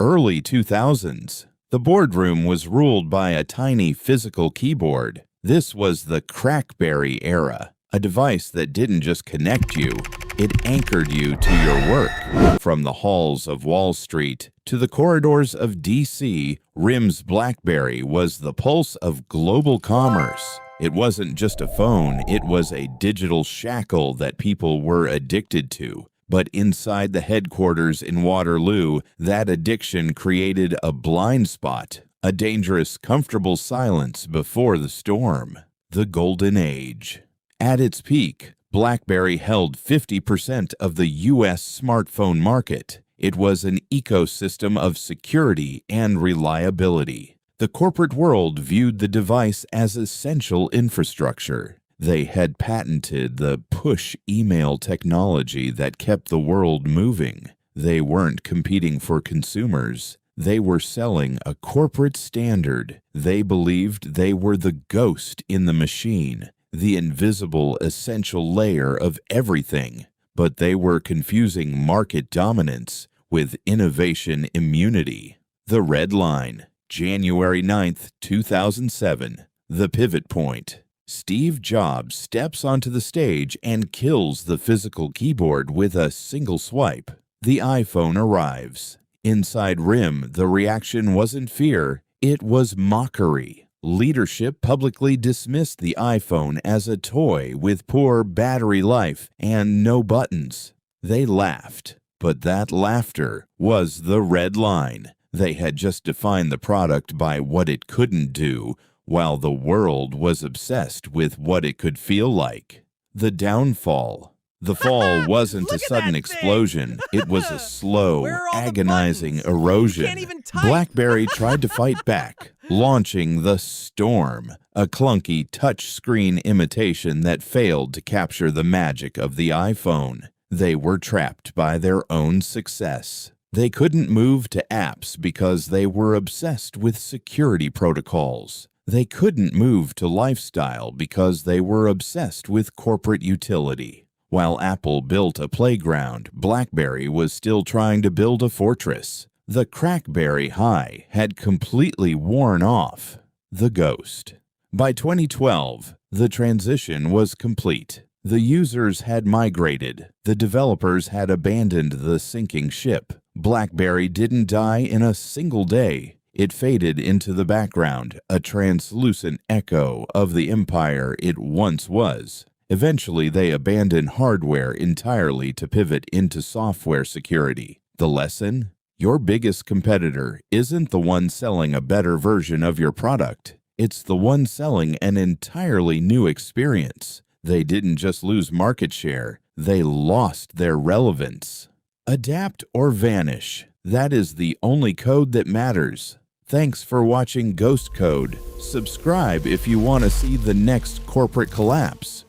Early 2000s. The boardroom was ruled by a tiny physical keyboard. This was the Blackberry era, a device that didn't just connect you, it anchored you to your work. From the halls of Wall Street to the corridors of DC, RIM's Blackberry was the pulse of global commerce. It wasn't just a phone, it was a digital shackle that people were addicted to. But inside the headquarters in Waterloo, that addiction created a blind spot, a dangerous, comfortable silence before the storm. The Golden Age. At its peak, BlackBerry held 50% of the U.S. smartphone market. It was an ecosystem of security and reliability. The corporate world viewed the device as essential infrastructure. They had patented the push email technology that kept the world moving. They weren't competing for consumers. They were selling a corporate standard. They believed they were the ghost in the machine, the invisible essential layer of everything. But they were confusing market dominance with innovation immunity. The Red Line, January 9th, 2007. The pivot point. Steve Jobs steps onto the stage and kills the physical keyboard with a single swipe. The iPhone arrives. Inside RIM, the reaction wasn't fear, it was mockery. Leadership publicly dismissed the iPhone as a toy with poor battery life and no buttons. They laughed, but that laughter was the red line. They had just defined the product by what it couldn't do, while the world was obsessed with what it could feel like. The downfall. The fall wasn't a sudden explosion. It was a slow, agonizing erosion. BlackBerry tried to fight back, launching the Storm, a clunky touchscreen imitation that failed to capture the magic of the iPhone. They were trapped by their own success. They couldn't move to apps because they were obsessed with security protocols. They couldn't move to lifestyle because they were obsessed with corporate utility. While Apple built a playground, BlackBerry was still trying to build a fortress. The Blackberry high had completely worn off. The ghost. By 2012, the transition was complete. The users had migrated. The developers had abandoned the sinking ship. BlackBerry didn't die in a single day. It faded into the background, a translucent echo of the empire it once was. Eventually, they abandoned hardware entirely to pivot into software security. The lesson? Your biggest competitor isn't the one selling a better version of your product. It's the one selling an entirely new experience. They didn't just lose market share, they lost their relevance. Adapt or vanish. That is the only code that matters. Thanks for watching Ghost Code. Subscribe if you want to see the next corporate collapse.